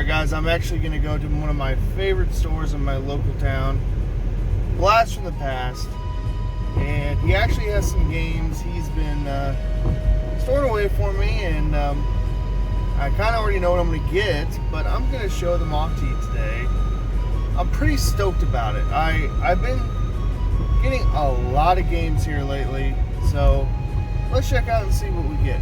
guys, I'm actually going to go to one of my favorite stores in my local town, Blast from the Past, and he actually has some games he's been stored away for me, and I kind of already know what I'm going to get, but I'm going to show them off to you today. I'm pretty stoked about it. I've been getting a lot of games here lately, so let's check out and see what we get.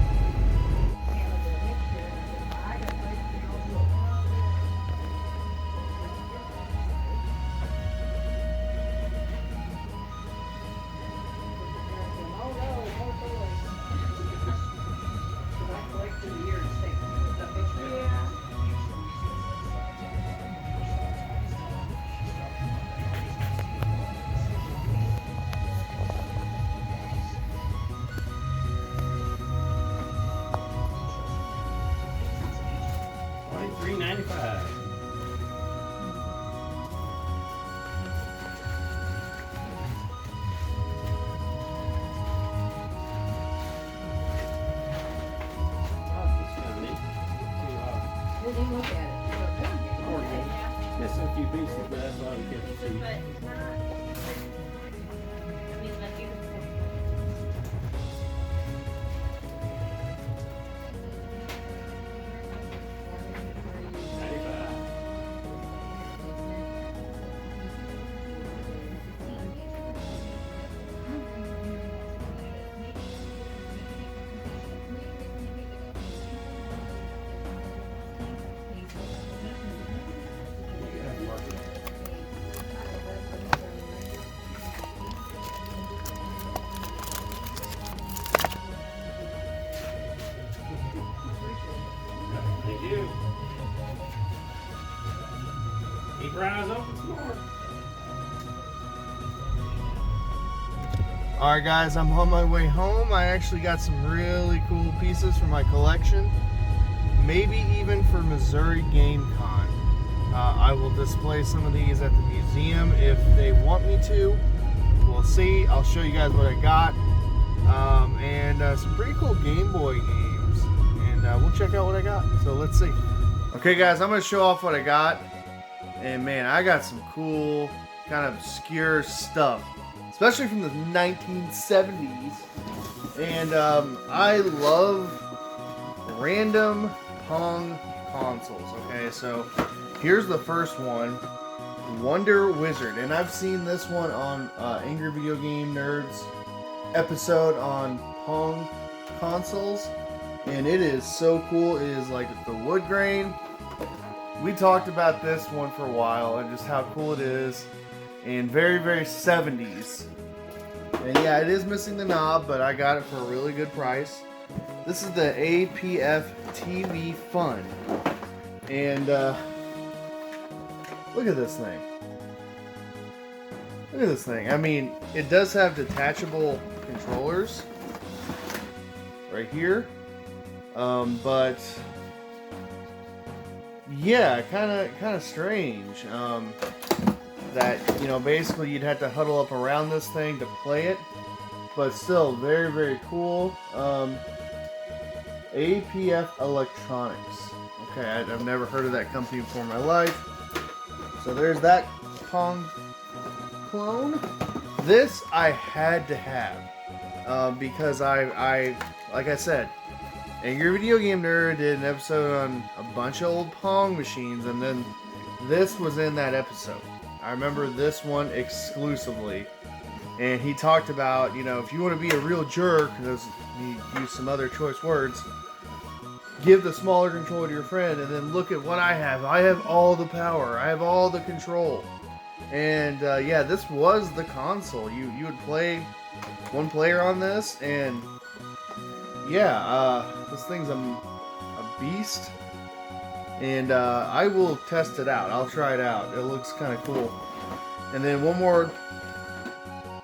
$23.95. Didn't look at it. Missing a few pieces, but that's why we kept the seat. Thank you. Keep your eyes open some more. Alright guys, I'm on my way home. I actually got some really cool pieces for my collection. Maybe even for Missouri Game Con. I will display some of these at the museum if they want me to. We'll see. I'll show you guys what I got. And some pretty cool Game Boy games. And we'll check out what I got. So let's see. Okay guys, I'm going to show off what I got. And man, I got some cool, kind of obscure stuff. Especially from the 1970s. And I love random Pong consoles. Okay, so here's the first one, Wonder Wizard. And I've seen this one on Angry Video Game Nerds episode on Pong consoles. And it is so cool. It is like the wood grain. We talked about this one for a while and just how cool it is. And very, very 70s. And yeah, it is missing the knob, but I got it for a really good price. This is the APF TV Fun. And look at this thing. Look at this thing. I mean, it does have detachable controllers right here. But yeah, kind of strange. That, you know, basically you'd have to huddle up around this thing to play it, but still very, very cool. APF Electronics. Okay, I've never heard of that company before in my life. So there's that Pong clone. This I had to have because I like I said, Angry Video Game Nerd did an episode on a bunch of old Pong machines, and then this was in that episode. I remember this one exclusively, and he talked about, you know, if you want to be a real jerk, he used some other choice words, give the smaller controller to your friend, and then look at what I have. I have all the power. I have all the control. And yeah, this was the console. You would play one player on this, and yeah, this thing's a beast. And I will test it out. I'll try it out. It looks kind of cool. And then one more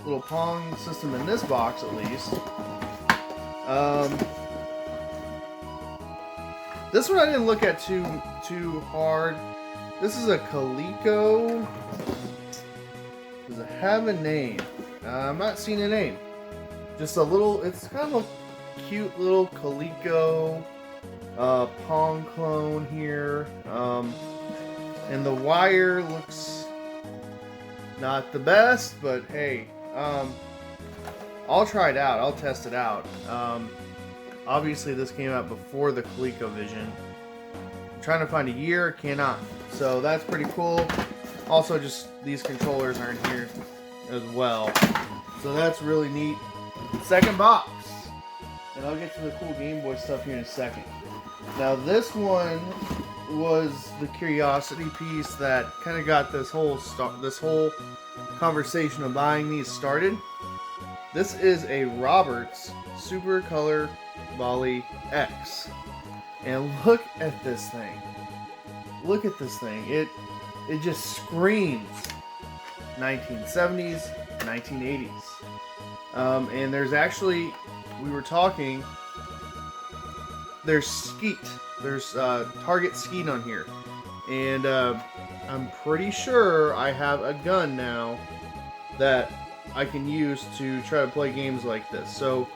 little Pong system in this box, at least. This one I didn't look at too hard. This is a Coleco. Does it have a name? I'm not seeing a name. Just a little. It's kind of a cute little Coleco Pong clone here. And the wire looks not the best, but hey, I'll try it out. I'll test it out. Obviously, this came out before the ColecoVision. I'm trying to find a year, cannot. So that's pretty cool. Also, just these controllers are in here as well. So that's really neat. Second box. And I'll get to the cool Game Boy stuff here in a second. Now this one was the curiosity piece that kind of got this whole conversation of buying these started. This is a Roberts Super Color Volley X. And look at this thing. Look at this thing. It just screams 1970s, 1980s. And there's actually, we were talking, there's skeet. There's target skeet on here. And I'm pretty sure I have a gun now that I can use to try to play games like this. So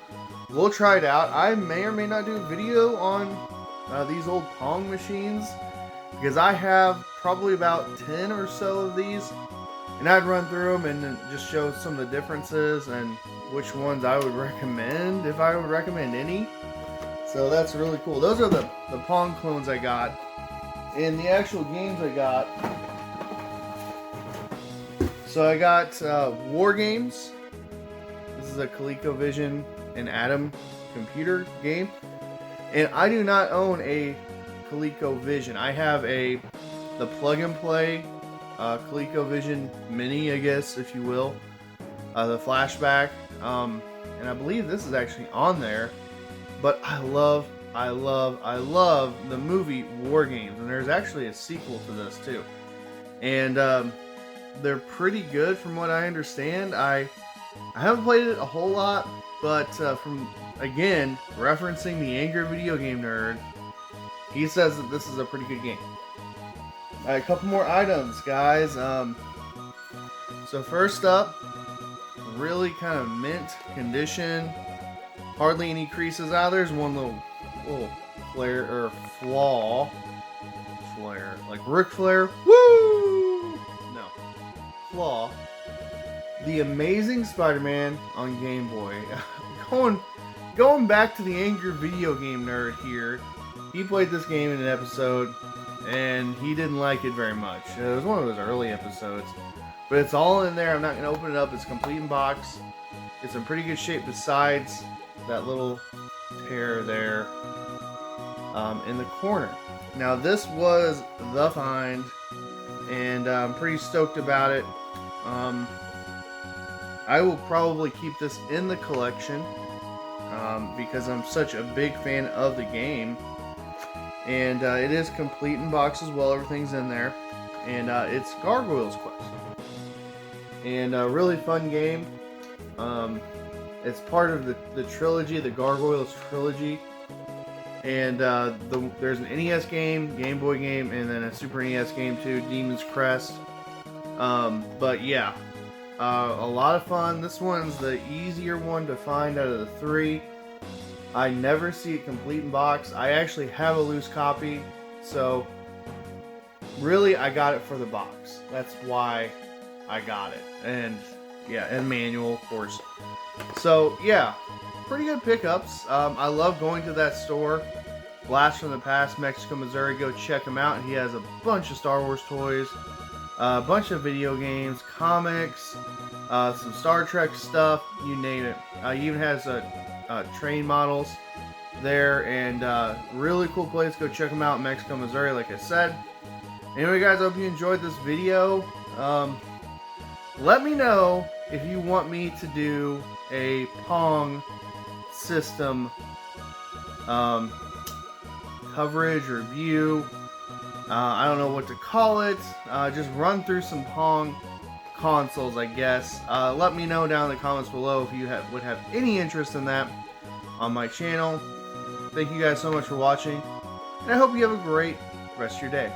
we'll try it out. I may or may not do a video on these old Pong machines, because I have probably about 10 or so of these, and I'd run through them and just show some of the differences and which ones I would recommend, if I would recommend any. So that's really cool. Those are the Pong clones I got. And the actual games I got. So I got War Games. This is a ColecoVision and Atom computer game. And I do not own a ColecoVision. I have the plug and play ColecoVision Mini, I guess, if you will. The flashback. And I believe this is actually on there. But I love the movie War Games. And there's actually a sequel to this too. And they're pretty good from what I understand. I haven't played it a whole lot, but from, again, referencing the Angry Video Game Nerd, he says that this is a pretty good game. Alright, a couple more items, guys. So first up, really kind of mint condition. Hardly any creases out. There's one little flare or flaw. Flare. Like Ric Flair. Woo! No. Flaw. The Amazing Spider-Man on Game Boy. Going back to the Angry Video Game Nerd here. He played this game in an episode, and he didn't like it very much. It was one of those early episodes. But it's all in there. I'm not going to open it up. It's complete in box. It's in pretty good shape besides that little tear there in the corner. Now this was the find, and I'm pretty stoked about it. I will probably keep this in the collection because I'm such a big fan of the game. And it is complete in box as well. Everything's in there. And it's Gargoyle's Quest. And a really fun game. It's part of the trilogy, the Gargoyles trilogy. And there's an NES game, Game Boy game, and then a Super NES game too, Demon's Crest. But yeah, a lot of fun. This one's the easier one to find out of the three. I never see it complete in box. I actually have a loose copy, so really I got it for the box. That's why I got it. And yeah, and manual, of course. So yeah, pretty good pickups. I love going to that store, Blast from the Past, Mexico, Missouri. Go check him out. He has a bunch of Star Wars toys, a bunch of video games, comics, some Star Trek stuff, you name it. He even has train models there, and really cool place. Go check him out in Mexico, Missouri, like I said. Anyway, guys, I hope you enjoyed this video. Let me know if you want me to do a Pong system coverage, review. I don't know what to call it. Just run through some Pong consoles, I guess. Let me know down in the comments below if you would have any interest in that on my channel. Thank you guys so much for watching, and I hope you have a great rest of your day.